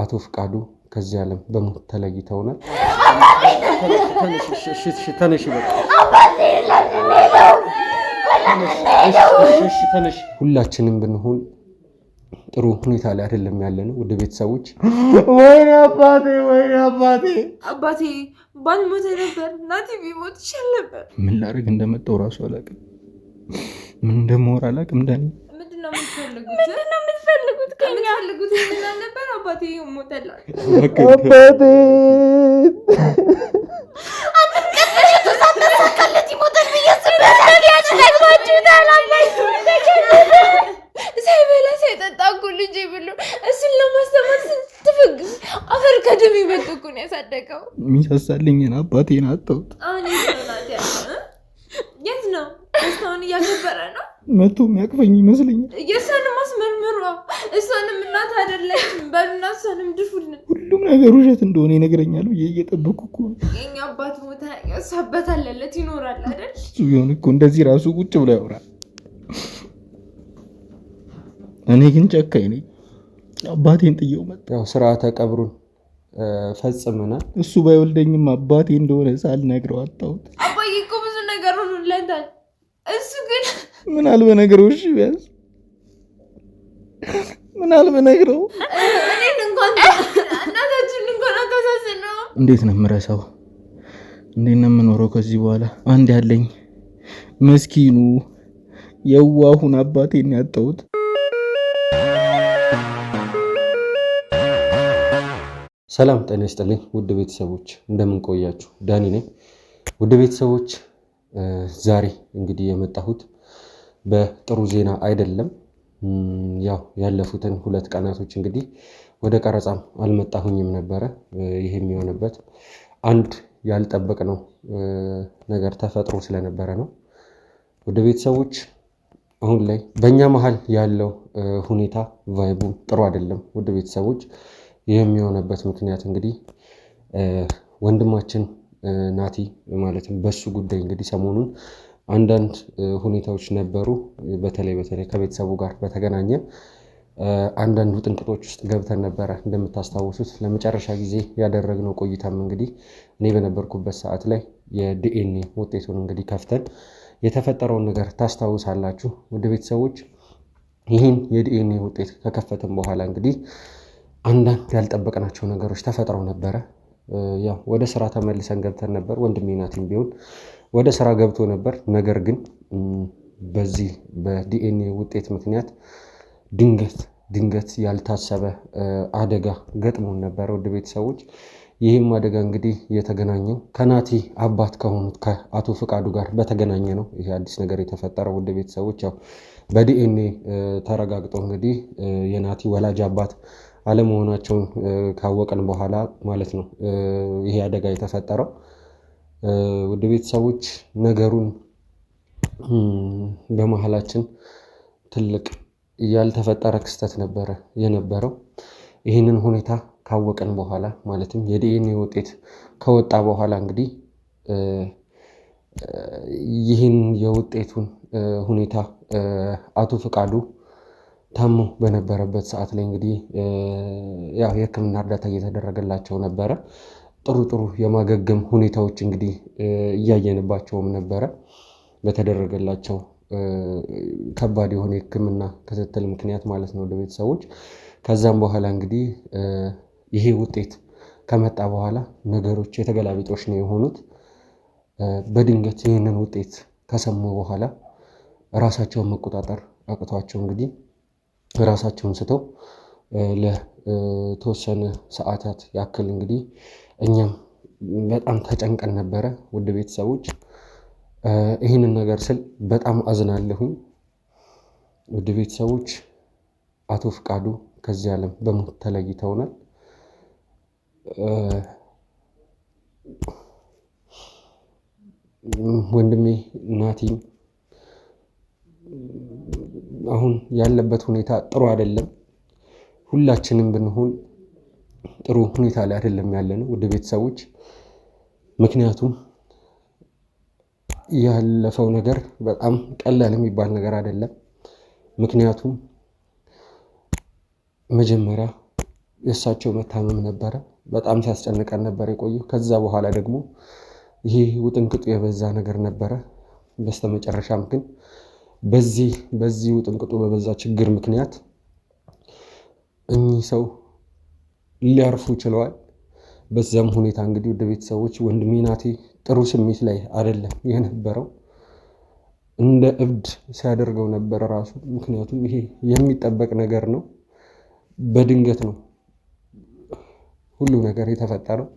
አቶ ፍቃዱ ከዚህ ዓለም በሞት ተለይተውናል። ሁላችንም ብንሆን ጥሩ ሁኔታ ላይ አይደለም ያለነው። ወደ ቤተሰቦች ወይኔ አባቴ ባልሞተ ነበር። ናቲ ቢሞት ይሻል ነበር። ምን ላደርግ እንደመጣሁ እራሱ አላውቅም። ምን እንደምወራ አላውቅም። ዳኒ ምንድነው የምትፈልጉት? ከእኛ ምን ነበር? አባቴ ሞተላል። ሳይበላ ሳይጠጣ እኮ ልጄ ብሎ እሱን ለማስተማር ስትፍግ አፈር ከደም ይበልጥ እኮ ነው ያሳደገው። የሚሳሳልኝን አባቴን አጣሁት። አሁን የት ነው? ደስታውን እያከበረ ነው። መቶ የሚያቅፈኝ ይመስለኛል። የእሷንም አስመርምሯ። እሷንም እናት አይደለችም በሉና እሷንም ድፉልን። ሁሉም ነገር ውሸት እንደሆነ ይነግረኛል ብዬ እየጠበኩ እኮ ነው። የእኛ አባት ሞታ እሷ አባት አለለት ይኖራል አይደል? እሱ ቢሆን እኮ እንደዚህ ራሱ ቁጭ ብሎ ያወራል። እኔ ግን ጨካኝ ነኝ። አባቴን ጥየው መጣ። ያው ስርዓተ ቀብሩን ፈጽመናል። እሱ ባይወልደኝም አባቴ እንደሆነ ሳልነግረው አጣሁት። አባዬ እኮ ብዙ ነገር ሆኖለታል። እሱ ግን ምን አልበነግረው? እሺ ቢያንስ ምን አልበነግረው? እኔን እንኳን እናታችን እንኳን አታሳዝነው። እንዴት ነው የምረሳው? እንዴት ነው የምኖረው ከዚህ በኋላ? አንድ ያለኝ መስኪኑ የዋሁን አባቴን ያጣሁት። ሰላም ጤና ይስጥልኝ ውድ ቤተሰቦች፣ እንደምን ቆያችሁ? ዳኒ ነኝ። ውድ ቤተሰቦች ዛሬ እንግዲህ የመጣሁት በጥሩ ዜና አይደለም። ያው ያለፉትን 2 ቀናቶች እንግዲህ ወደ ቀረጻም አልመጣሁኝም ነበረ። ይህ የሚሆንበት አንድ ያልጠበቅነው ነገር ተፈጥሮ ስለነበረ ነው። ውድ ቤተሰቦች አሁን ላይ በእኛ መሀል ያለው ሁኔታ ቫይቡ ጥሩ አይደለም። ውድ ቤተሰቦች ይህ የሚሆነበት ምክንያት እንግዲህ ወንድማችን ናቲ ማለትም በሱ ጉዳይ እንግዲህ ሰሞኑን አንዳንድ ሁኔታዎች ነበሩ። በተለይ ከቤተሰቡ ጋር በተገናኘ አንዳንድ ውጥንቅጦች ውስጥ ገብተን ነበረ። እንደምታስታውሱት ለመጨረሻ ጊዜ ያደረግነው ቆይታም እንግዲህ እኔ በነበርኩበት ሰዓት ላይ የዲኤንኤ ውጤቱን እንግዲህ ከፍተን የተፈጠረውን ነገር ታስታውሳላችሁ። ወደ ቤተሰቦች ይህን የዲኤንኤ ውጤት ከከፈትን በኋላ እንግዲህ አንዳንድ ያልጠበቅናቸው ነገሮች ተፈጥረው ነበረ። ያው ወደ ስራ ተመልሰን ገብተን ነበር። ወንድሜ ናቲም ቢሆን ወደ ስራ ገብቶ ነበር። ነገር ግን በዚህ በዲኤንኤ ውጤት ምክንያት ድንገት ያልታሰበ አደጋ ገጥሞን ነበረ። ወደ ቤተሰቦች ይህም አደጋ እንግዲህ የተገናኘው ከናቲ አባት ከሆኑት ከአቶ ፍቃዱ ጋር በተገናኘ ነው። ይሄ አዲስ ነገር የተፈጠረው ወደ ቤተሰቦች ያው በዲኤንኤ ተረጋግጦ እንግዲህ የናቲ ወላጅ አባት አለመሆናቸውን ካወቀን በኋላ ማለት ነው ይሄ አደጋ የተፈጠረው። ወደ ቤተሰቦች ነገሩን በመሀላችን ትልቅ ያልተፈጠረ ክስተት ነበረ የነበረው። ይህንን ሁኔታ ካወቀን በኋላ ማለትም የዲኤንኤ ውጤት ከወጣ በኋላ እንግዲህ ይህን የውጤቱን ሁኔታ አቶ ፍቃዱ ታሞ በነበረበት ሰዓት ላይ እንግዲህ ያው የሕክምና እርዳታ እየተደረገላቸው ነበረ። ጥሩ የማገገም ሁኔታዎች እንግዲህ እያየንባቸውም ነበረ በተደረገላቸው ከባድ የሆነ የሕክምና ክትትል ምክንያት ማለት ነው ወደ ቤተሰቦች። ከዛም በኋላ እንግዲህ ይሄ ውጤት ከመጣ በኋላ ነገሮች የተገላቢጦሽ ነው የሆኑት። በድንገት ይህንን ውጤት ከሰሙ በኋላ ራሳቸውን መቆጣጠር አቅቷቸው እንግዲህ ራሳቸውን ስተው ለተወሰነ ሰዓታት ያክል እንግዲህ እኛም በጣም ተጨንቀን ነበረ። ውድ ቤተሰቦች ይህንን ነገር ስል በጣም አዝናለሁኝ። ውድ ቤተሰቦች አቶ ፍቃዱ ከዚህ ዓለም በሞት ተለይተውናል። ወንድሜ ናቲም አሁን ያለበት ሁኔታ ጥሩ አይደለም። ሁላችንም ብንሆን ጥሩ ሁኔታ ላይ አይደለም ያለነው ውድ ቤተሰቦች። ምክንያቱም ያለፈው ነገር በጣም ቀላል የሚባል ነገር አይደለም። ምክንያቱም መጀመሪያ የእሳቸው መታመም ነበረ፣ በጣም ሲያስጨንቀን ነበር የቆየው። ከዛ በኋላ ደግሞ ይሄ ውጥንቅጡ የበዛ ነገር ነበረ። በስተመጨረሻም ግን በዚህ ውጥንቅጡ በበዛ ችግር ምክንያት እኚህ ሰው ሊያርፉ ችለዋል። በዛም ሁኔታ እንግዲህ ወደ ቤተሰቦች ወንድሜ ናቲ ጥሩ ስሜት ላይ አይደለም የነበረው፣ እንደ እብድ ሲያደርገው ነበረ ራሱ። ምክንያቱም ይሄ የሚጠበቅ ነገር ነው፣ በድንገት ነው ሁሉ ነገር የተፈጠረው።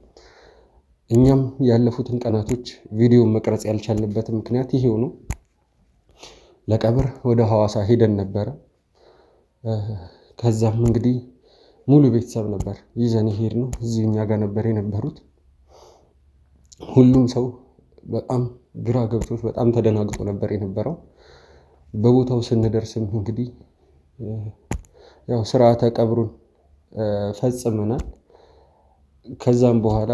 እኛም ያለፉትን ቀናቶች ቪዲዮ መቅረጽ ያልቻልንበት ምክንያት ይሄው ነው። ለቀብር ወደ ሐዋሳ ሄደን ነበረ። ከዛም እንግዲህ ሙሉ ቤተሰብ ነበር ይዘን ሄድነው። እዚህ እኛ ጋር ነበር የነበሩት። ሁሉም ሰው በጣም ግራ ገብቶት በጣም ተደናግጦ ነበር የነበረው። በቦታው ስንደርስም እንግዲህ ያው ስርዓተ ቀብሩን ፈጽመናል። ከዛም በኋላ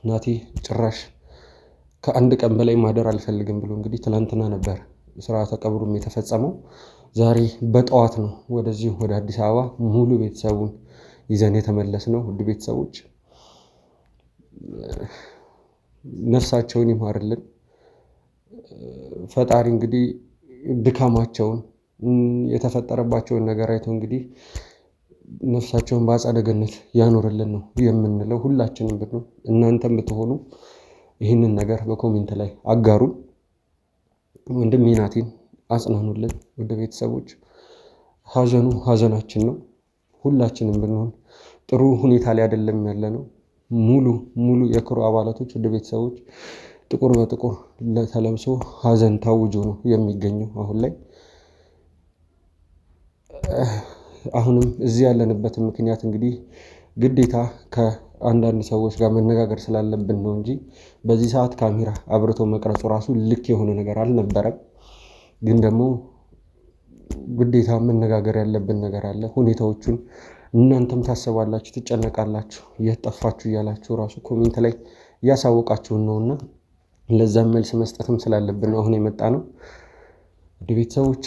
ናቲ ጭራሽ ከአንድ ቀን በላይ ማደር አልፈልግም ብሎ እንግዲህ ትላንትና ነበር ስርዓተ ቀብሩም የተፈጸመው። ዛሬ በጠዋት ነው ወደዚህ ወደ አዲስ አበባ ሙሉ ቤተሰቡን ይዘን የተመለስነው። ውድ ቤተሰቦች ነፍሳቸውን ይማርልን ፈጣሪ። እንግዲህ ድካማቸውን የተፈጠረባቸውን ነገር አይቶ እንግዲህ ነፍሳቸውን በአጸደ ገነት ያኖርልን ነው የምንለው ሁላችንም ብንሆን። እናንተም ብትሆኑ ይህንን ነገር በኮሜንት ላይ አጋሩን። ወንድሜ ናቲን አጽናኑልን ውድ ቤተሰቦች። ሀዘኑ ሀዘናችን ነው። ሁላችንም ብንሆን ጥሩ ሁኔታ ላይ አይደለም ያለ ነው። ሙሉ የክሩ አባላቶች ውድ ቤተሰቦች ጥቁር በጥቁር ተለብሶ ሀዘን ታውጆ ነው የሚገኘው አሁን ላይ። አሁንም እዚህ ያለንበትን ምክንያት እንግዲህ ግዴታ ከአንዳንድ ሰዎች ጋር መነጋገር ስላለብን ነው እንጂ በዚህ ሰዓት ካሜራ አብርቶ መቅረጹ ራሱ ልክ የሆነ ነገር አልነበረም። ግን ደግሞ ግዴታ መነጋገር ያለብን ነገር አለ። ሁኔታዎቹን እናንተም ታስባላችሁ፣ ትጨነቃላችሁ፣ የት ጠፋችሁ እያላችሁ ራሱ ኮሜንት ላይ እያሳወቃችሁን ነውና ለዛም መልስ መስጠትም ስላለብን አሁን የመጣ ነው። ወደ ቤተሰቦች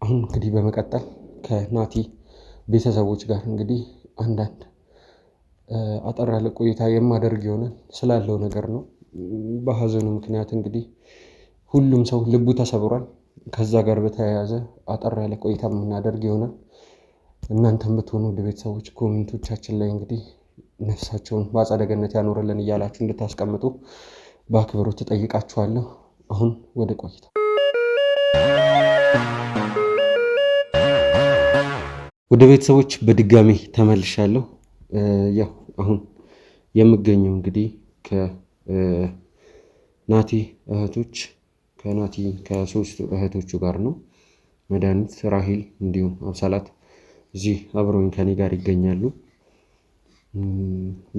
አሁን እንግዲህ በመቀጠል ከናቲ ቤተሰቦች ጋር እንግዲህ አንዳንድ አጠር ያለ ቆይታ የማደርግ ይሆናል። ስላለው ነገር ነው። በሀዘኑ ምክንያት እንግዲህ ሁሉም ሰው ልቡ ተሰብሯል። ከዛ ጋር በተያያዘ አጠር ያለ ቆይታ የምናደርግ ይሆናል። እናንተም ብትሆኑ ወደ ቤተሰቦች ኮሜንቶቻችን ላይ እንግዲህ ነፍሳቸውን በአጸደ ገነት ያኖርልን እያላችሁ እንድታስቀምጡ በአክብሮት ትጠይቃችኋለሁ። አሁን ወደ ቆይታ ወደ ቤተሰቦች በድጋሚ ተመልሻለሁ። ያው አሁን የምገኘው እንግዲህ ከናቲ እህቶች ከሶስቱ እህቶቹ ጋር ነው። መድኃኒት፣ ራሂል እንዲሁም አብሳላት እዚህ አብረውኝ ከኔ ጋር ይገኛሉ።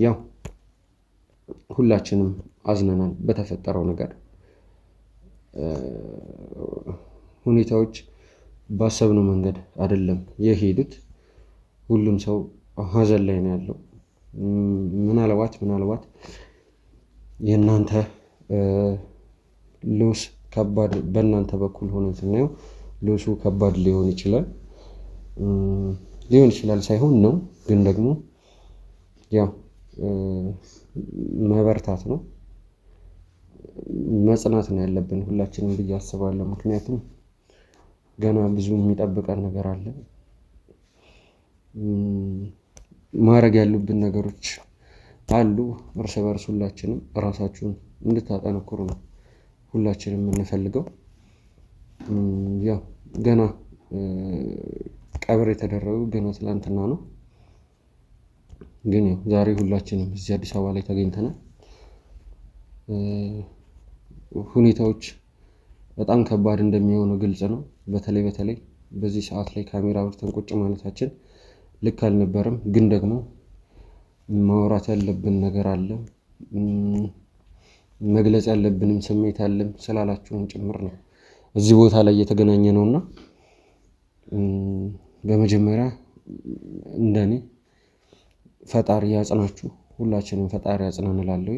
ያው ሁላችንም አዝነናል በተፈጠረው ነገር። ሁኔታዎች ባሰብነው መንገድ አይደለም የሄዱት። ሁሉም ሰው ሀዘን ላይ ነው ያለው። ምናልባት የእናንተ ሎስ ከባድ፣ በእናንተ በኩል ሆነን ስናየው ሎሱ ከባድ ሊሆን ይችላል ሳይሆን ነው። ግን ደግሞ ያው መበርታት ነው መጽናት ነው ያለብን ሁላችንም ብዬ አስባለሁ። ምክንያቱም ገና ብዙ የሚጠብቀን ነገር አለ። ማድረግ ያሉብን ነገሮች አሉ። እርስ በርስ ሁላችንም ራሳችሁን እንድታጠነክሩ ነው ሁላችንም የምንፈልገው። ያው ገና ቀብር የተደረገው ገና ትላንትና ነው። ግን ያው ዛሬ ሁላችንም እዚህ አዲስ አበባ ላይ ተገኝተናል። ሁኔታዎች በጣም ከባድ እንደሚሆኑ ግልጽ ነው። በተለይ በዚህ ሰዓት ላይ ካሜራ አብርተን ቁጭ ማለታችን ልክ አልነበረም። ግን ደግሞ ማውራት ያለብን ነገር አለ፣ መግለጽ ያለብንም ስሜት አለም ስላላችሁን ጭምር ነው እዚህ ቦታ ላይ እየተገናኘ ነውና በመጀመሪያ እንደኔ ፈጣሪ ያጽናችሁ፣ ሁላችንም ፈጣሪ ያጽናን እላለሁ።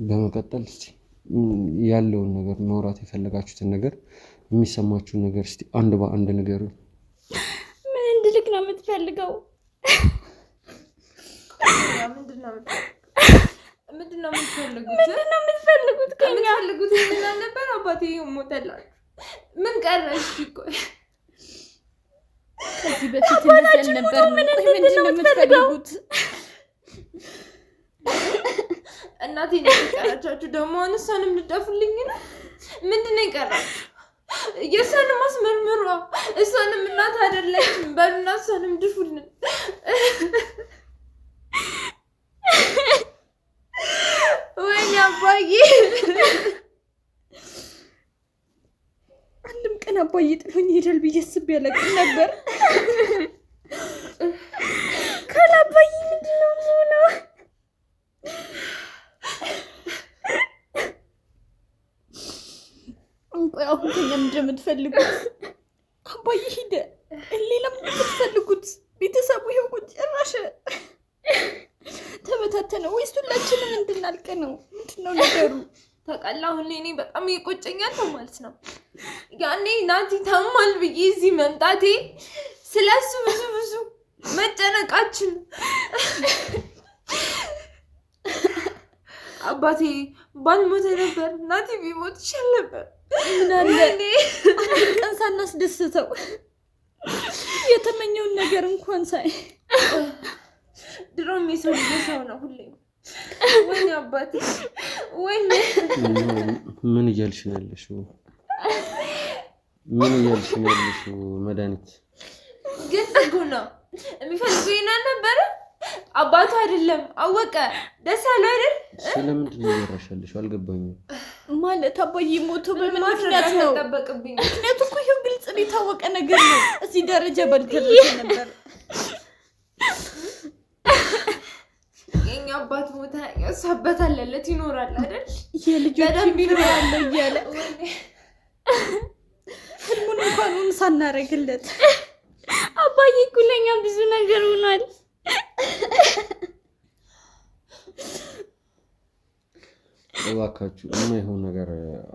በመቀጠል ያለውን ነገር ማውራት የፈለጋችሁትን ነገር የሚሰማችሁን ነገር እስቲ አንድ በአንድ ንገሩኝ። ምን እንድልክ ነው የምትፈልገው? ምንድነው የምትፈልጉት? ከኛ የምትፈልጉት ምን ነበር? አባቴ ሞተላችሁ። ምን ቀረሽ? ከዚህ በፊት እንደዚህ ነበር። ምንድነው የምትፈልጉት? እናቴ ነው የቀረቻችሁ። ደግሞ እሷንም ልደፉልኝ ነው? ምንድነው የቀራችሁ? የእሷንም አስመርምሯ። እሷንም እናት አይደለችም። በሉና እሷንም ድፉልን። ወይኔ አባዬ፣ አንድም ቀን አባዬ ጥሎኝ ይሄዳል ብዬ አስቤ አላውቅም ነበር። ካላባዬ ምንድነው የምሆነው? ቆይ አሁን ከኛ ምንድን ነው የምትፈልጉት? አባዬ ሄደ፣ ሌላ ምንድን ነው የምትፈልጉት? ቤተሰቡ ይኸው ቁጭ ጭራሽ ተበታተነ ወይስ ሁላችንም እንድናልቅ ነው? ምንድን ነው ነገሩ? ታውቃለህ፣ አሁን እኔ በጣም ይቆጨኛል ማለት ነው። ያኔ ናቲ ታሟል ብዬ እዚህ መምጣቴ፣ ስለሱ ብዙ መጨነቃችን። አባቴ ባልሞተ ነበር፣ ናቲ ቢሞት ይሻል ነበር። ምን አለ አንድ ቀን ሳናስደስተው የተመኘውን ነገር እንኳን ሳይ። ድሮም የሰው ልጅ ሰው ነው ሁሌም። ወይኔ አባቴ፣ ወይኔ። ምን እያልሽ ነው ያለሽው? ምን እያልሽ ነው ያለሽው? መድኃኒት ግን እኮ ነው የሚፈልገው ይናል ነበረ። አባቱ አይደለም አወቀ። ደስ ያለው አይደል? ስለምንድን ነው እያወራሻለሽ? አልገባኝም። ማለት አባዬ ሞቶ በምን ምክንያት ነው? ምክንያቱ እኮ ይኸው ግልጽ ነው፣ የታወቀ ነገር ነው። እዚህ ደረጃ ባልደረሰ ነበር። የኛ አባት ሞተ፣ እሱ አባት አለለት ይኖራል አይደል? የልጆች ይኖራል እያለ ህልሙን እንኳን ሳናረግለት አባዬ እኮ ለኛ ብዙ ነገር ሆኗል። እባካችሁ የማይሆን ነገር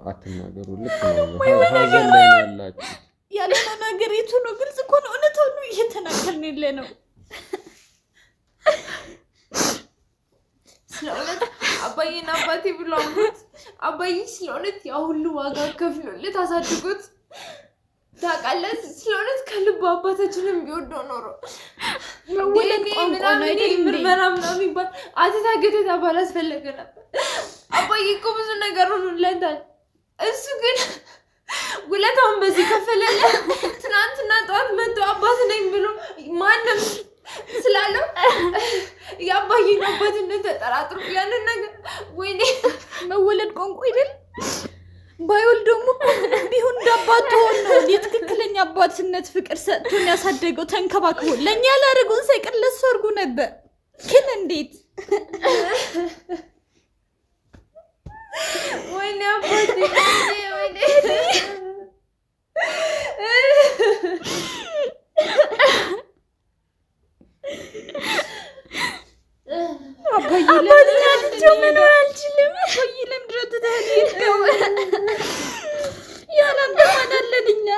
አትናገሩ። ልክ ነው ሀዘን ላይ ያላችሁ ያለነው ነገር የቱ ነው? ግልጽ እኮ ነው። እውነታውን ነው እየተናገርን ያለ ነው። ስለእውነት አባዬን አባቴ ብሎ አሙት። አባዬ ስለእውነት ያ ሁሉ ዋጋ ከፍሎለት አሳድጎት ታውቃለህ። ስለእውነት ከልቡ አባታችንም ቢወደው ኖሮ መወለድ ቋንቋ ነው አይደል? ምርመራ ምናምን ይባል አትታገተታ ባላስፈለገ ነበር። አባዬ እኮ ብዙ ነገር ሆኖለታል። እሱ ግን ውለታውን በዚህ ከፈለለ። ትናንትና ጠዋት መጥቶ አባት ነኝ ብሎ ማንም ስላለው የአባዬን አባትነት ተጠራጥሮ ያንን ነገር ወይኔ መወለድ ቋንቋ አይደል? ባይወልድ ደግሞ ቢሆን እንዳባት ሆኖ ነው የትክክለኛ አባትነት ፍቅር ሰጥቶን ያሳደገው ተንከባክቦ ለኛ ያላረጉን ሳይቀር ለሱ አርጉ ነበር። ግን እንዴት ወይኔ አባቴ ወይኔ አባዬ ለምንድነው መኖር አልችልም? አባዬ ለምንድነው ትተኸው ያላንተ ማናለልኛ?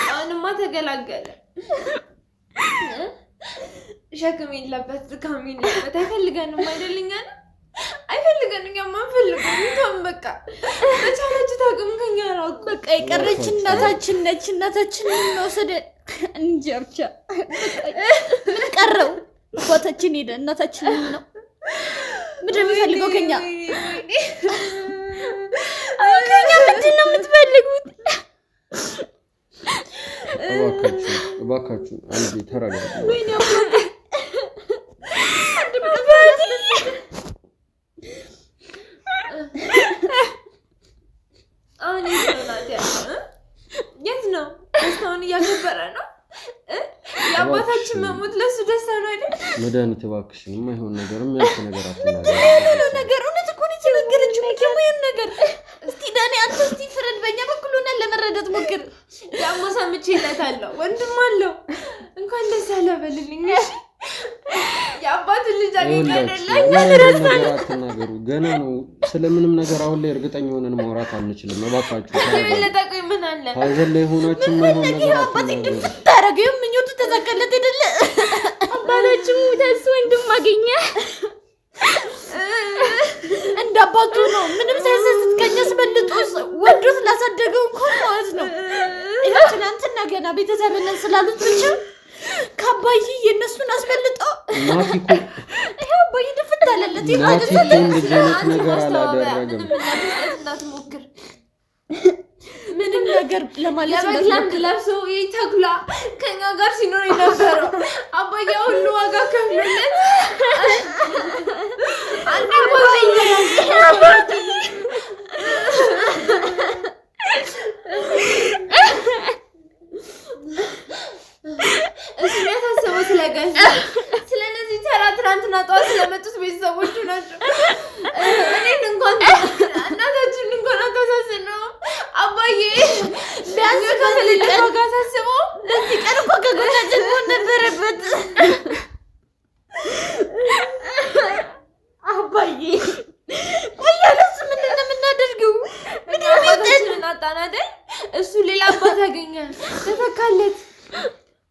አሁንማ ተገላገለ። ሸክም የለበት፣ ድካም የለበት። አይፈልገንም አይደልኛ? አይፈልገንም። የማንፈልገው ይተም በቃ በቻለች ታቅም ከኛ ራቁ። በቃ የቀረች እናታችን ነች። እናታችንን እንወሰደ እንጂ ብቻ ምን ቀረው? አባታችን ሄደ፣ እናታችንን ነው ምንድን ነው የሚፈልገው ከኛ? ከኛ ምንድን ነው የምትፈልጉት? እባካችሁ አንዴ ተረጋጉ። ወይኔ አባቴ የት ነው? ደስታውን እያከበረ ነው። የአባታችን መሞት ለሱ ደስታ ነው አይደል? መድኃኒት እባክሽን፣ የማይሆን ነገር የሚያልፍ ነገር አትናገር። የማይሆነው ነገር እውነት እኮ ነው የተነገረችው። የማይሆን ነገር እስቲ ዳኒ አንተ እስቲ ፍረድ። በእኛ በኩል ሆነን ለመረዳት ሞክር። ያማ ሰምቼለታለሁ። ወንድም አለው። እንኳን ደስ ያለ በልልኝ። የአባትን ልጅ አገኘ አይደለ? አትናገሩ። ገና ነው። ስለምንም ነገር አሁን ላይ እርግጠኛ ሆነን ማውራት አንችልም። እባካችሁ ለጠቆኝ ምን አለ ሀዘን ላይ ሆናችሁ ምን ነገር አትናገሩ። ታረገው ምኞቱ ተሳካለት አይደለ? አባታችን ሙተስ ወንድም አገኘ እንዳባቱ ነው። ምንም ሳይሰስት ከኛስ በልጦ ወዶ ስላሳደገው እንኳን ማለት ነው። ይሄ ትናንትና ገና ቤተሰብነን ስላሉት ብቻ ከአባዬ የእነሱን አስበልጦ ናቲኮ ይሄ አባዬ ድፍት አለለት። ናቲኮ እንደዚህ አይነት ነገር አላደረገም። እንዳትሞክር ምንም ነገር ለማለት ለበግላንድ ለብሶ ተኩላ ከኛ ጋር ሲኖር የነበረው አባዬ ሁሉ ዋጋ ከፍሎለት አንዴ እሱ ያሳሰበው ስለጋሽ ስለነዚህ ተራ ትናንትና ጠዋት ስለመጡት ቤተሰቦቹ ናቸው። እኔን እንኳን እናታችን እንኳን አታሳዝነው። አባዬ ቢያንስ ከትልልቅ ዋጋ ሳስበው ለዚህ ቀን እኮ ከጎናችን መሆን ነበረበት። አባዬ ቆያለስ ምንድን ነው የምናደርገው? አባታችንን አጣን አይደል? እሱ ሌላ አባት አገኘ ተተካለት።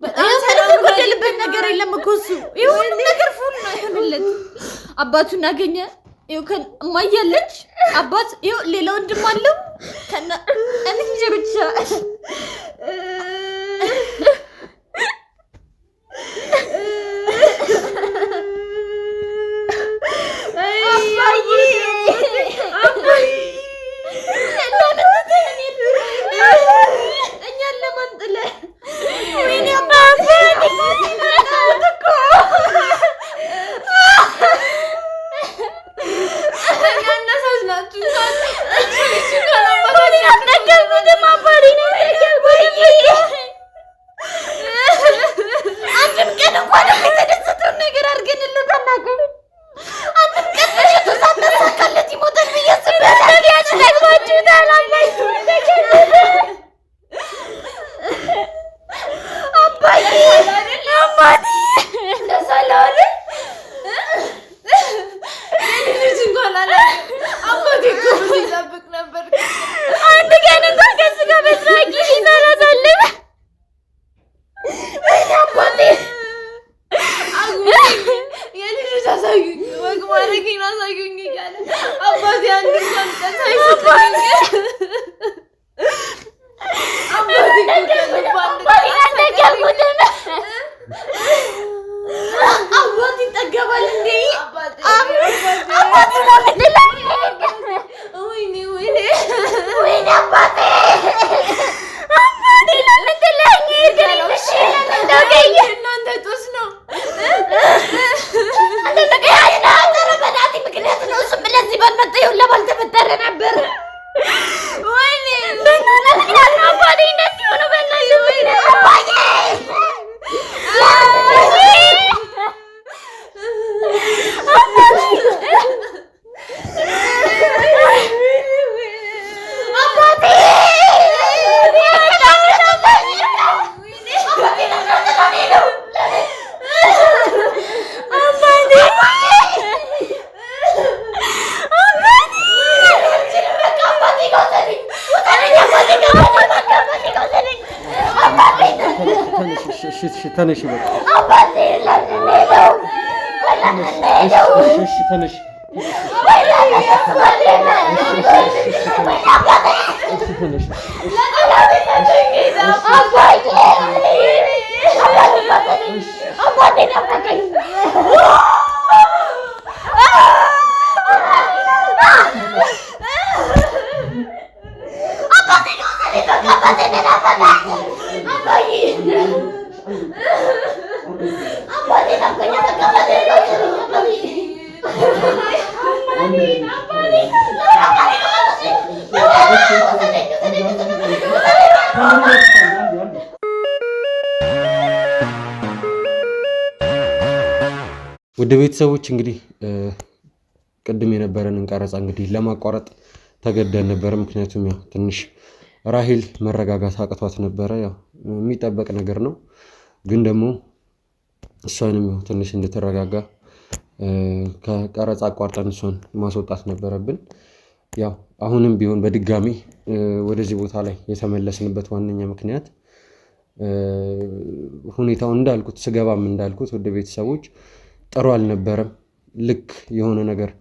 በጣም ሰላም ጎደልበት ነገር የለም እኮ እሱ ይሁን ነገር ፉል ነው ይሁንለት። አባቱን አገኘ። ይኸው እማያለች አባት ይኸው ሌላ ወንድም አለው ከና እንጂ ብቻ ተነሽ በቃ ተነሽ ወደ ቤተሰቦች እንግዲህ ቅድም የነበረንን ቀረጻ እንግዲህ ለማቋረጥ ተገደን ነበር። ምክንያቱም ያው ትንሽ ራሄል መረጋጋት አቅቷት ነበረ። ያው የሚጠበቅ ነገር ነው፣ ግን ደግሞ እሷንም ያው ትንሽ እንድትረጋጋ ከቀረጻ አቋርጠን እሷን ማስወጣት ነበረብን። ያው አሁንም ቢሆን በድጋሚ ወደዚህ ቦታ ላይ የተመለስንበት ዋነኛ ምክንያት ሁኔታው እንዳልኩት ስገባም እንዳልኩት ወደ ቤተሰቦች ጥሩ አልነበረም። ልክ የሆነ ነገር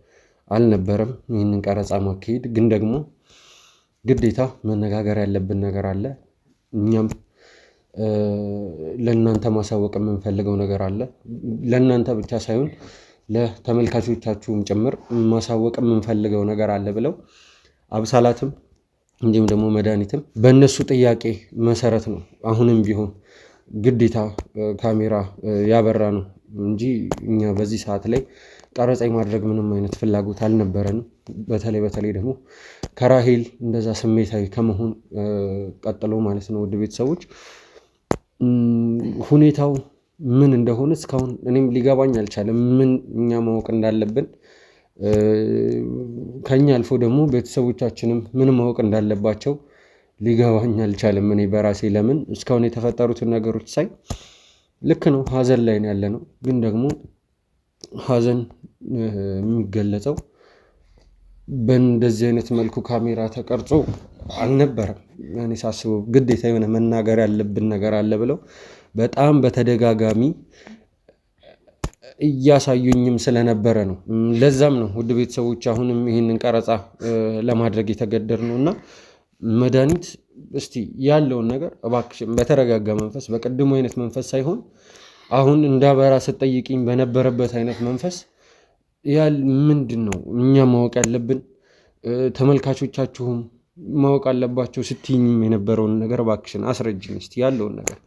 አልነበረም ይህንን ቀረጻ ማካሄድ። ግን ደግሞ ግዴታ መነጋገር ያለብን ነገር አለ። እኛም ለእናንተ ማሳወቅ የምንፈልገው ነገር አለ። ለእናንተ ብቻ ሳይሆን ለተመልካቾቻችሁም ጭምር ማሳወቅ የምንፈልገው ነገር አለ ብለው አብሳላትም እንዲሁም ደግሞ መድኃኒትም በእነሱ ጥያቄ መሰረት ነው አሁንም ቢሆን ግዴታ ካሜራ ያበራ ነው እንጂ እኛ በዚህ ሰዓት ላይ ቀረጻ ማድረግ ምንም አይነት ፍላጎት አልነበረንም። በተለይ ደግሞ ከራሄል እንደዛ ስሜታዊ ከመሆን ቀጥሎ ማለት ነው። ውድ ቤተሰቦች ሁኔታው ምን እንደሆነ እስካሁን እኔም ሊገባኝ አልቻለም። ምን እኛ ማወቅ እንዳለብን ከኛ አልፎ ደግሞ ቤተሰቦቻችንም ምን ማወቅ እንዳለባቸው ሊገባኝ አልቻለም። እኔ በራሴ ለምን እስካሁን የተፈጠሩትን ነገሮች ሳይ ልክ ነው ሀዘን ላይ ነው ያለነው። ግን ደግሞ ሀዘን የሚገለጸው በእንደዚህ አይነት መልኩ ካሜራ ተቀርጾ አልነበረም። እኔ ሳስበው ግዴታ የሆነ መናገር ያለብን ነገር አለ ብለው በጣም በተደጋጋሚ እያሳዩኝም ስለነበረ ነው። ለዛም ነው ውድ ቤተሰቦች አሁንም ይህንን ቀረጻ ለማድረግ የተገደድነው እና መድኃኒት እስቲ ያለውን ነገር እባክሽን በተረጋጋ መንፈስ በቅድሙ አይነት መንፈስ ሳይሆን አሁን እንዳበራ ስትጠይቂኝ በነበረበት አይነት መንፈስ ያል ምንድን ነው እኛ ማወቅ ያለብን ተመልካቾቻችሁም ማወቅ አለባቸው ስትይኝም የነበረውን ነገር እባክሽን አስረጅኝ እስቲ ያለውን ነገር።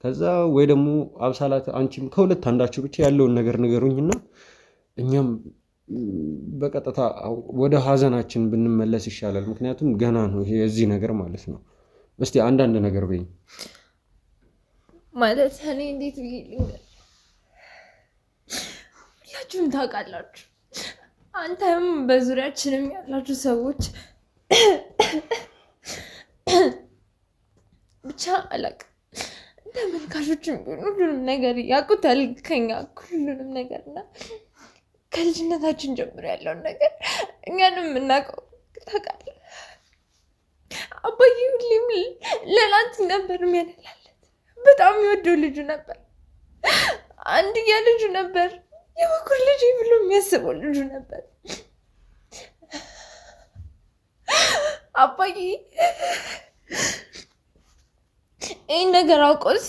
ከዛ ወይ ደግሞ አብሳላት አንቺም ከሁለት አንዳችሁ ብቻ ያለውን ነገር ንገሩኝና እኛም በቀጥታ ወደ ሀዘናችን ብንመለስ ይሻላል። ምክንያቱም ገና ነው ይሄ እዚህ ነገር ማለት ነው። እስቲ አንዳንድ ነገር በይኝ። ማለት እኔ እንዴት ልንገር? ሁላችሁም ታውቃላችሁ፣ አንተም በዙሪያችንም ያላችሁ ሰዎች ብቻ አላውቅም። ተመልካቾችም ሁሉንም ነገር ያውቁታል ከኛ ሁሉንም ነገር እና ከልጅነታችን ጀምሮ ያለውን ነገር እኛንም የምናውቀው ታውቃለህ። አባዬ ሁሌም ለላንት ነበር የሚያነላለት። በጣም የሚወደው ልጁ ነበር። አንድያ ልጁ ነበር። የበኩር ልጅ ብሎ የሚያስበው ልጁ ነበር። አባዬ ይህን ነገር አውቆስ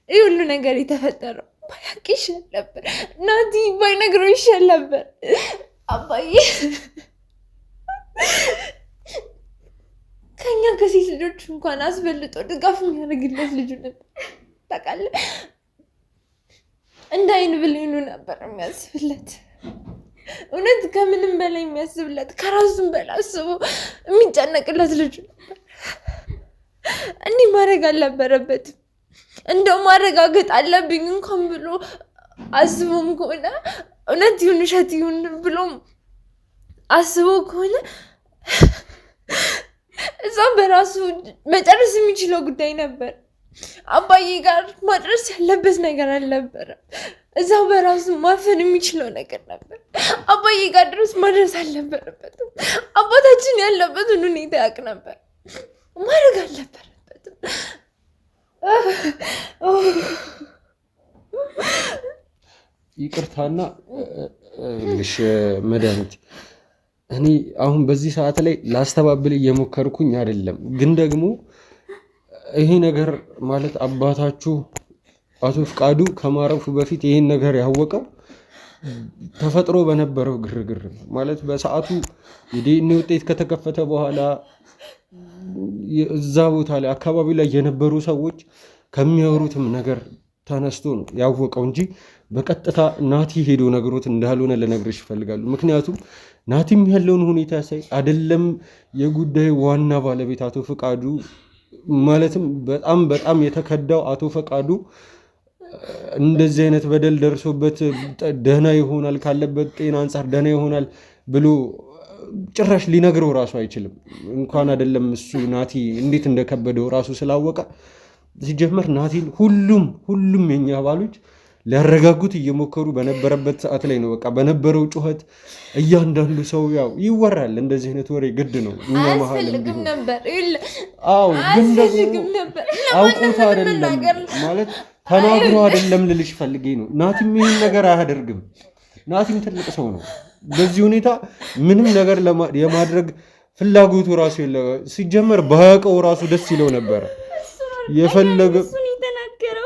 ይህ ሁሉ ነገር የተፈጠረው ባያውቅ ይሻል ነበር። ናቲ ባይነግረው ይሻል ነበር። አባዬ ከኛ ከሴት ልጆች እንኳን አስበልጦ ድጋፍ የሚያደርግለት ልጁ ነበር። ታውቃለህ፣ እንደ አይን ብሌኑ ነበር የሚያስብለት። እውነት ከምንም በላይ የሚያስብለት ከራሱም በላይ አስቦ የሚጨነቅለት ልጁ ነበር። እንዲህ ማድረግ አልነበረበትም። እንደው ማረጋገጥ አለብኝ እንኳን ብሎ አስቦም ከሆነ እውነት ይሁን ውሸት ይሁን ብሎ አስቦ ከሆነ እዛም በራሱ መጨረስ የሚችለው ጉዳይ ነበር። አባዬ ጋር ማድረስ ያለበት ነገር አልነበረም። እዛው በራሱ ማፈን የሚችለው ነገር ነበር። አባዬ ጋር ድረስ ማድረስ አልነበረበትም። አባታችን ያለበትን ሁኔታ ያውቅ ነበር። ማድረግ አልነበረበትም። ይቅርታና ልሽ መድኃኒት እኔ አሁን በዚህ ሰዓት ላይ ላስተባብል እየሞከርኩኝ አይደለም። ግን ደግሞ ይሄ ነገር ማለት አባታችሁ አቶ ፍቃዱ ከማረፉ በፊት ይሄን ነገር ያወቀው ተፈጥሮ በነበረው ግርግር ማለት በሰዓቱ የዲኤንኤ ውጤት ከተከፈተ በኋላ እዛ ቦታ ላይ አካባቢ ላይ የነበሩ ሰዎች ከሚያወሩትም ነገር ተነስቶ ነው ያወቀው እንጂ በቀጥታ ናቲ ሄዶ ነገሮት እንዳልሆነ ልነግርሽ ይፈልጋሉ። ምክንያቱም ናቲም ያለውን ሁኔታ ሳይ አይደለም የጉዳዩ ዋና ባለቤት አቶ ፍቃዱ ማለትም በጣም የተከዳው አቶ ፍቃዱ እንደዚህ አይነት በደል ደርሶበት ደህና ይሆናል ካለበት ጤና አንጻር ደህና ይሆናል ብሎ ጭራሽ ሊነግረው ራሱ አይችልም። እንኳን አይደለም እሱ ናቲ እንዴት እንደከበደው ራሱ ስላወቀ ሲጀመር ናቲን ሁሉም የኛ አባሎች ሊያረጋጉት እየሞከሩ በነበረበት ሰዓት ላይ ነው በቃ በነበረው ጩኸት እያንዳንዱ ሰው ያው ይወራል። እንደዚህ አይነት ወሬ ግድ ነው እኛ መሀል አያስፈልግም ነበር። አዎ ግን አያስፈልግም ነበር። አውቆት አይደለም ማለት ተናግሮ አይደለም ልልሽ ፈልጌ ነው። ናቲም ይህን ነገር አያደርግም። ናቲም ትልቅ ሰው ነው። በዚህ ሁኔታ ምንም ነገር የማድረግ ፍላጎቱ ራሱ የለ። ሲጀመር በቀው ራሱ ደስ ይለው ነበር የፈለገ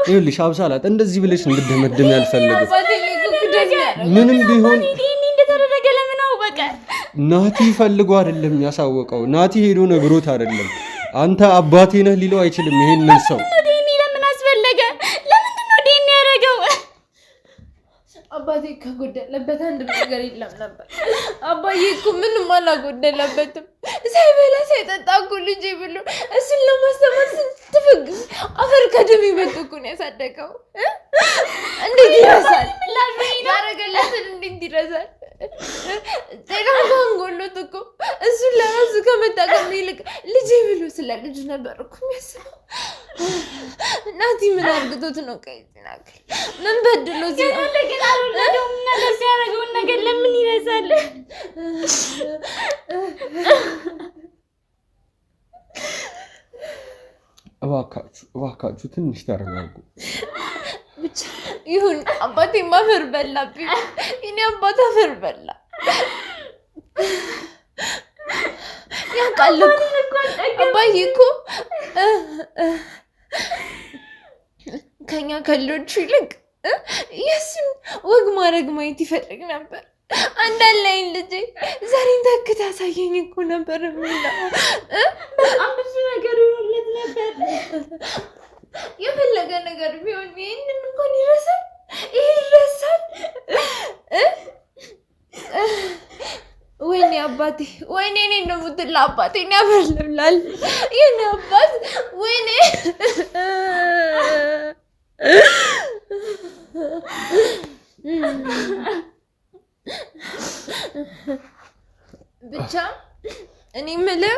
ይኸውልሽ አብሳላት እንደዚህ ብለሽ እንድትደመድም ያልፈለገው ምንም ቢሆን እንደተደረገ ለምን አወቀ? ናቲ ፈልጎ አይደለም ያሳወቀው። ናቲ ሄዶ ነግሮት አይደለም። አንተ አባቴ ነህ ሊለው አይችልም ይሄንን ሰው። ለምን አስፈለገ? ለምንድን ነው ዲኒ ያደረገው? አባቴ ከጎደለበት አንድ ነገር የለም ነበር። አባዬ እኮ ምንም አላጎደለበትም። ሳይበላ ሳይጠጣ እኮ ልጄ ብሎ እሱን ለማስተማር ስትፍግ አፈር ከደም ይበልጥ እኮ ነው ያሳደገው። እንዴት ይረሳል? ያደረገለትን እንዴት ይረሳል? ጤና ባንጎሎት እኮ እሱን ለራሱ ከመጠቀም ይልቅ ልጄ ብሎ ስለ ልጁ ነበር እኮ የሚያስበው። ናቲ ምን አርግቶት ነው? ቀይናከል ምን በድሎ ግን አልወለደውም ነገር ሲያደርገውን ነገር ለምን ይረሳል? እባካችሁ ትንሽ ተረጋጉ። ብቻ ይሁን። አባቴ ማፈር በላብኝ። እኔ አባት አፈር በላ ያውቃል እኮ አባዬ እኮ ከኛ ከልጆቹ ይልቅ የእሱን ወግ ማድረግ ማየት ይፈልግ ነበር። አንዳለኝ ልጄ ዛሬን ተክታ ሳየኝ እኮ ነበር የሚለው። በጣም ብዙ ነገር ይሆንለት ነበር። የፈለገ ነገር ቢሆን ይህንን እንኳን ይረሳል። ይሄ ይረሳል። ወይኔ አባቴ፣ ወይኔ እኔ እንደምትል አባቴ እኔ ያበርልብላል የኔ አባት። ወይኔ ብቻ እኔ የምልህ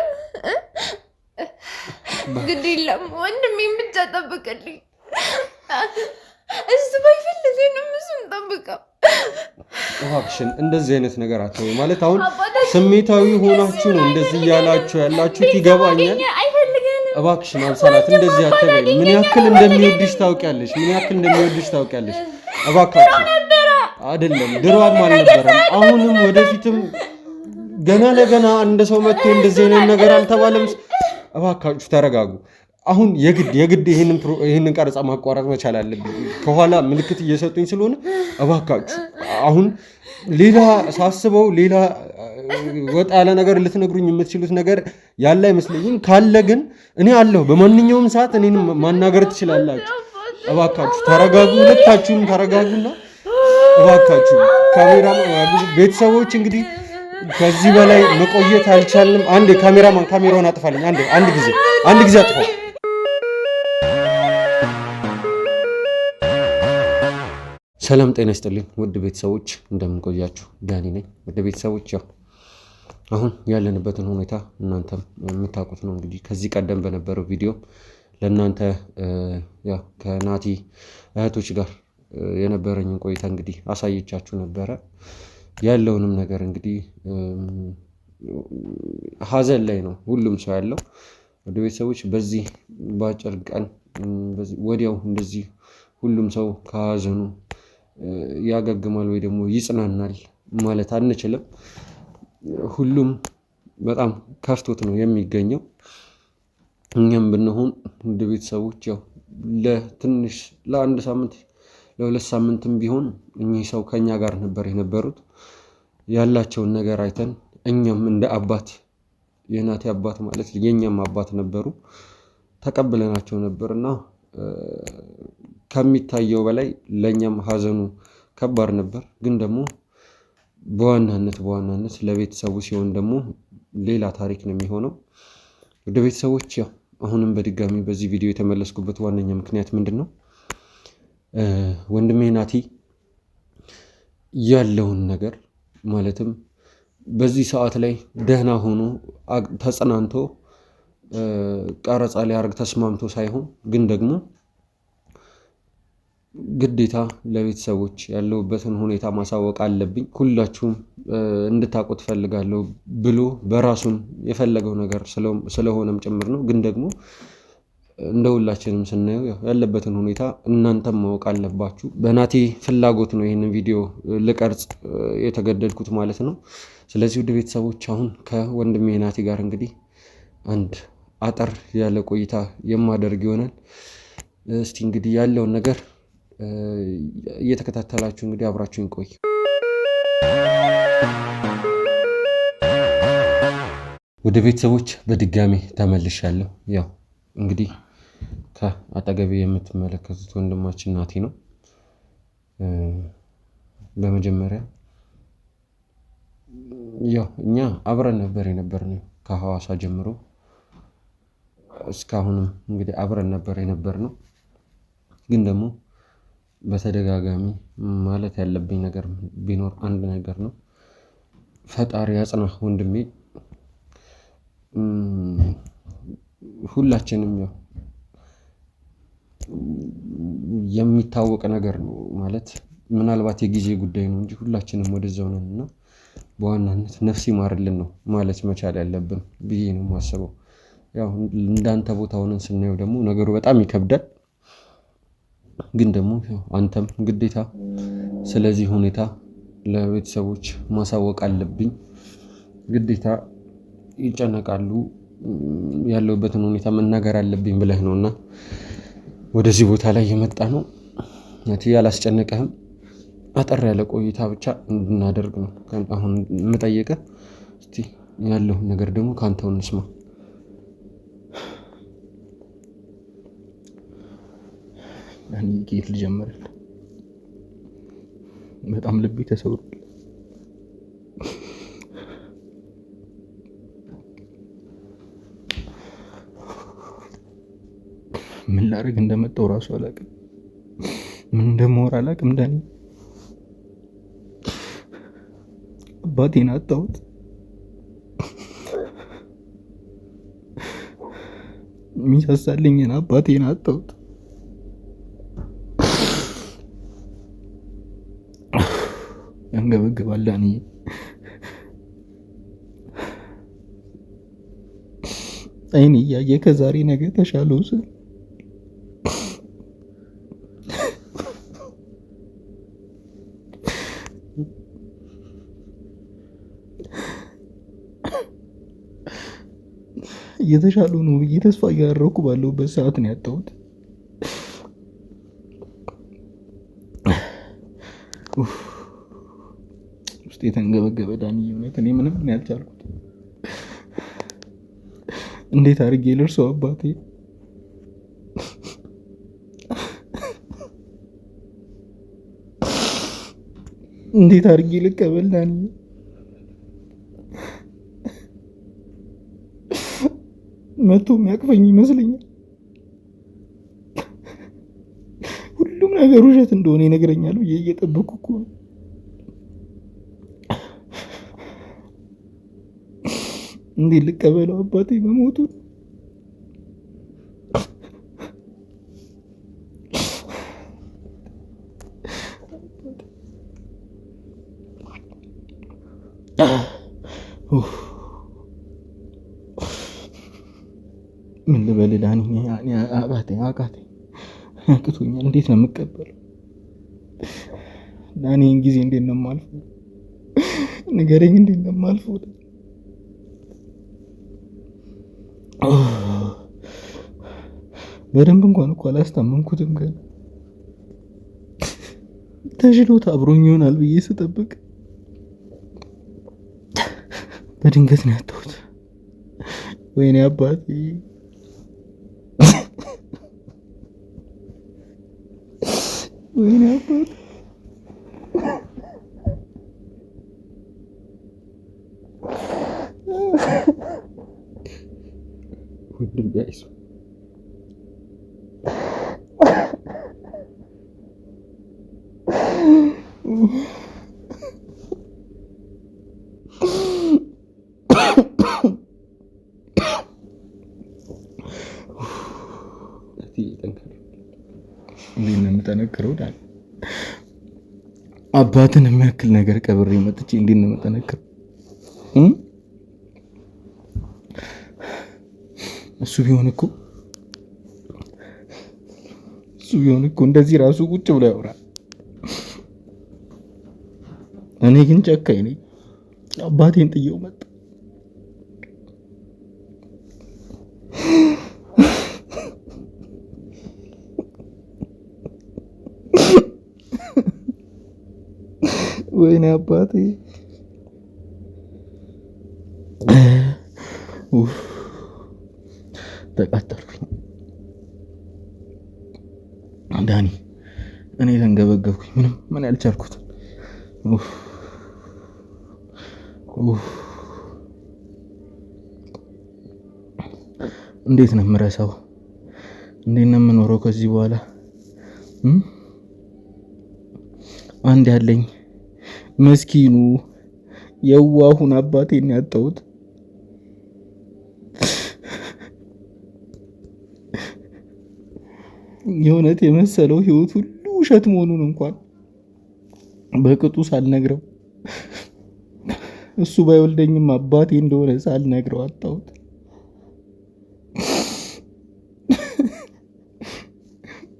ግድ የለም ወንድሜን ብቻ ጠብቅልኝ። እሱ ባይፈልገንም እሱን ጠብቀው እባክሽን። እንደዚህ አይነት ነገር አትበይ። ማለት አሁን ስሜታዊ ሆናችሁ ነው እንደዚህ እያላችሁ ያላችሁት ይገባኛል። እባክሽን አብሳላት እንደዚህ አትበይ። ምን ያክል እንደሚወድሽ ታውቂያለሽ። እባካችሁ አይደለም ድሮም አልነበረም። አሁንም ወደፊትም ገና ለገና አንድ ሰው መጥቶ እንደዚህ አይነት ነገር አልተባለም። እባካችሁ ተረጋጉ። አሁን የግድ ይህንን ቀረጻ ማቋረጥ መቻል አለብኝ። ከኋላ ምልክት እየሰጡኝ ስለሆነ እባካችሁ አሁን ሌላ ሳስበው ሌላ ወጣ ያለ ነገር ልትነግሩኝ የምትችሉት ነገር ያለ አይመስለኝም። ካለ ግን እኔ አለሁ። በማንኛውም ሰዓት እኔን ማናገር ትችላላችሁ። እባካችሁ ተረጋጉ። ሁለታችሁም ተረጋጉና እባካችሁ ቤተሰቦች እንግዲህ ከዚህ በላይ መቆየት አልቻልንም። አንድ ካሜራውን አጥፋልኝ። አንድ ጊዜ አጥፋው። ሰላም ጤና ይስጥልኝ ውድ ቤተሰቦች፣ እንደምን ቆያችሁ? ዳኒ ነኝ። ውድ ቤተሰቦች ያው አሁን ያለንበትን ሁኔታ እናንተም የምታውቁት ነው። እንግዲህ ከዚህ ቀደም በነበረው ቪዲዮ ለእናንተ ያው ከናቲ እህቶች ጋር የነበረኝን ቆይታ እንግዲህ አሳየቻችሁ ነበረ። ያለውንም ነገር እንግዲህ ሀዘን ላይ ነው ሁሉም ሰው ያለው። ወደ ቤተሰቦች በዚህ በአጭር ቀን ወዲያው እንደዚህ ሁሉም ሰው ከሀዘኑ ያገግማል ወይ ደግሞ ይጽናናል ማለት አንችልም። ሁሉም በጣም ከፍቶት ነው የሚገኘው። እኛም ብንሆን ወደ ቤተሰቦች ያው ለትንሽ ለአንድ ሳምንት ለሁለት ሳምንትም ቢሆን እኚህ ሰው ከኛ ጋር ነበር የነበሩት። ያላቸውን ነገር አይተን እኛም እንደ አባት የናቲ አባት ማለት የኛም አባት ነበሩ ተቀብለናቸው ነበርና ከሚታየው በላይ ለኛም ሀዘኑ ከባድ ነበር። ግን ደግሞ በዋናነት ለቤተሰቡ ሲሆን ደግሞ ሌላ ታሪክ ነው የሚሆነው። ወደ ቤተሰቦች ያው አሁንም በድጋሚ በዚህ ቪዲዮ የተመለስኩበት ዋነኛ ምክንያት ምንድነው? ወንድሜ ናቲ ያለውን ነገር ማለትም በዚህ ሰዓት ላይ ደህና ሆኖ ተጽናንቶ ቀረጻ ሊያደርግ ተስማምቶ ሳይሆን ግን ደግሞ ግዴታ ለቤተሰቦች ያለውበትን ሁኔታ ማሳወቅ አለብኝ፣ ሁላችሁም እንድታውቁት ፈልጋለሁ ብሎ በራሱም የፈለገው ነገር ስለሆነም ጭምር ነው። ግን ደግሞ እንደ ሁላችንም ስናየው ያለበትን ሁኔታ እናንተም ማወቅ አለባችሁ። በናቲ ፍላጎት ነው ይህንን ቪዲዮ ልቀርጽ የተገደድኩት ማለት ነው። ስለዚህ ውድ ቤተሰቦች አሁን ከወንድሜ ናቲ ጋር እንግዲህ አንድ አጠር ያለ ቆይታ የማደርግ ይሆናል። እስቲ እንግዲህ ያለውን ነገር እየተከታተላችሁ እንግዲህ አብራችሁን ቆይ። ወደ ቤተሰቦች በድጋሚ ተመልሻለሁ። ያው እንግዲህ ከአጠገቤ የምትመለከቱት ወንድማችን ናቲ ነው። በመጀመሪያ ያው እኛ አብረን ነበር የነበርነው ከሐዋሳ ጀምሮ እስካሁንም እንግዲህ አብረን ነበር የነበርነው። ግን ደግሞ በተደጋጋሚ ማለት ያለብኝ ነገር ቢኖር አንድ ነገር ነው። ፈጣሪ ያጽናህ ወንድሜ። ሁላችንም ያው የሚታወቅ ነገር ነው ማለት ምናልባት የጊዜ ጉዳይ ነው እንጂ ሁላችንም ወደዛው ነን እና በዋናነት ነፍስ ይማርልን ነው ማለት መቻል ያለብን ብዬ ነው የማስበው። ያው እንዳንተ ቦታ ሆነን ስናየው ደግሞ ነገሩ በጣም ይከብዳል። ግን ደግሞ አንተም ግዴታ ስለዚህ ሁኔታ ለቤተሰቦች ማሳወቅ አለብኝ። ግዴታ ይጨነቃሉ፣ ያለውበትን ሁኔታ መናገር አለብኝ ብለህ ነውና ወደዚህ ቦታ ላይ የመጣ ነው። ናቲ ያላስጨነቀህም አጠር ያለ ቆይታ ብቻ እንድናደርግ ነው አሁን የምጠይቅህ። እስቲ ያለውን ነገር ደግሞ ካንተው እንስማ። እኔ ጌት ልጀምር። በጣም ልቤ ተሰውሯል። ምን ላደርግ እንደመጣው ራሱ አላውቅም። ምን እንደማወራ አላውቅም። ዳኒ አባቴን አጣሁት። የሚሳሳልኝን አባቴን አጣሁት። ያንገበግባል ዳኒ። አይኔ እያየ ከዛሬ ነገ ተሻለው ስል እየተሻሉ ነው ብዬ ተስፋ እያደረኩ ባለሁበት ሰዓት ነው ያጣሁት። ውስጥ የተንገበገበ ዳኒ። እውነት እኔ ምንም ነው ያልቻልኩት። እንዴት አድርጌ ልርሰው አባቴ? እንዴት አድርጌ ልቀበል ዳኒ? መቶ የሚያቅፈኝ ይመስለኛል። ሁሉም ነገር ውሸት እንደሆነ ይነግረኛል ብዬ እየጠበኩ እኮ ነው። እንዴት ልቀበለው አባቴ መሞቱን? ምን ልበል ዳኒ? አቃተኝ አቅቶኛል። እንዴት ነው የምቀበለው ዳኒ? ጊዜ እንዴት ነው የማልፈው? ንገረኝ፣ እንዴት ነው የማልፈው? በደንብ እንኳን እኮ አላስታመንኩትም። ገና ተሽሎት አብሮኝ ይሆናል ብዬ ስጠብቅ በድንገት ነው ያጣሁት። ወይኔ አባቴ፣ ወይኔ አባቴ። ሁሉም ጋይስ እንዴት ነው የምጠነክረው? ዳኒ አባትን የሚያክል ነገር ቀብሬ መጥቼ እንዴት ነው የምጠነክረው? እሱ ቢሆን እኮ እንደዚህ ራሱ ቁጭ ብሎ ያወራል። እኔ ግን ጨካኝ ነኝ። አባቴን ጥየው መጣ። ወይኔ አባቴ ተቃጠልኩኝ። ዳኒ እኔ ተንገበገብኩኝ። ምን ያልቻልኩት እንዴት ነው የምረሳው? እንዴት ነው የምኖረው ከዚህ በኋላ? አንድ ያለኝ መስኪኑ የዋሁን አባቴን ያጣሁት። የእውነት የመሰለው ህይወት ሁሉ ውሸት መሆኑን እንኳን በቅጡ ሳልነግረው እሱ ባይወልደኝም አባቴ እንደሆነ ሳልነግረው አጣሁት።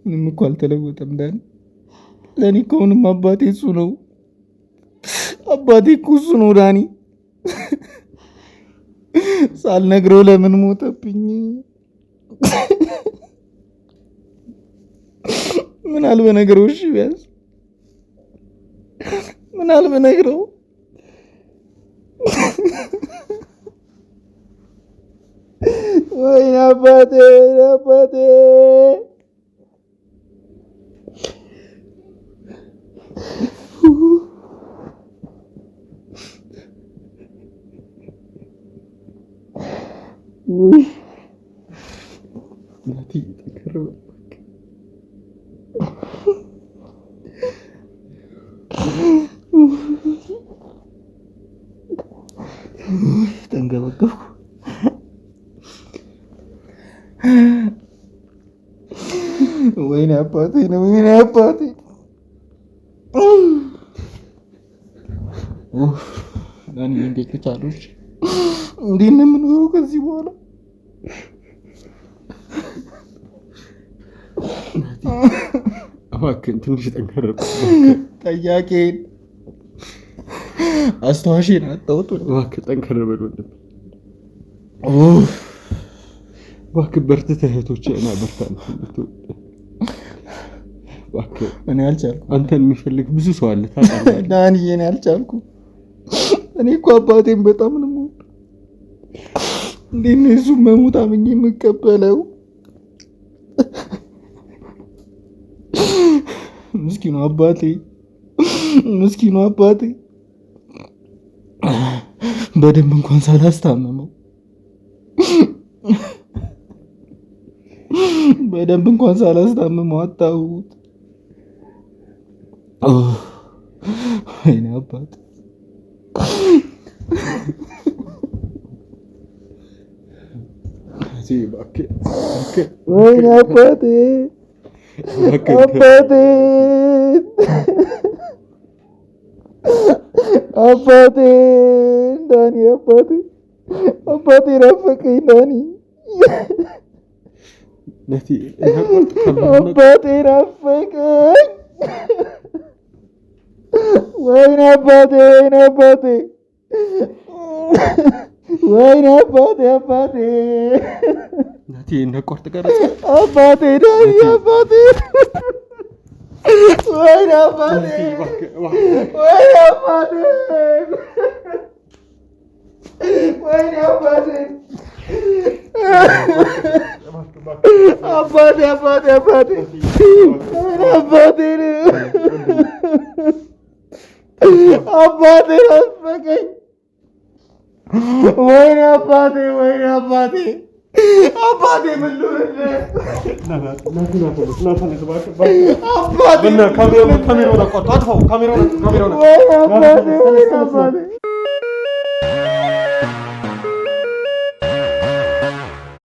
ምንም እኮ አልተለወጠም ዳኒ። ለእኔ ከሆንም አባቴ እሱ ነው። አባቴ እኮ እሱ ነው ዳኒ። ሳልነግረው ለምን ሞተብኝ? ምን አልበነግረው? እሺ ቢያንስ ምን አልበነግረው? ወይኔ አባቴ አባቴ ተንገበገብኩ። ወይኔ አባቴ ነው። ወይኔ አባቴ ዳኒ እንዴት ልቻለች? እንዴት ነው የምኖረው ከዚህ በኋላ? እባክህን ትንሽ ጠንከር ጠያቄን አስተዋሽን አጣሁት። እባክህ ጠንከር በል ወንድም። እባክህ በርትተህ እህቶችህን አበርታን። እባክህ እኔ አልቻልኩም። አንተን የሚፈልግ ብዙ ሰው አለ ታውቃለህ ዳኒ። እኔ አልቻልኩም። እኔ እኮ አባቴን በጣም ነው የምወደው። እንዴት ነው እሱን መሞት አምኜ የምቀበለው? ምስኪኑ አባቴ ምስኪኑ አባቴ በደንብ እንኳን ሳላስታመመው አጣሁት። ወይኔ አባቴ ወይኔ አባቴ አባቴ ዳኒ አባቴ ናፈቀኝ ዳኒ አባቴ ናፈቀኝ። ወይኔ አባቴ ወይኔ አባቴ ነቆርጥ ቀረጽ አባቴ ዳኒ አባቴ ወይኔ አባቴ ወይኔ አባቴ ወይኔ አባቴ አባቴ አባቴ ናፈቀኝ። ወይኔ አባቴ አባቴ ምን ልሁንልህ? አባቴ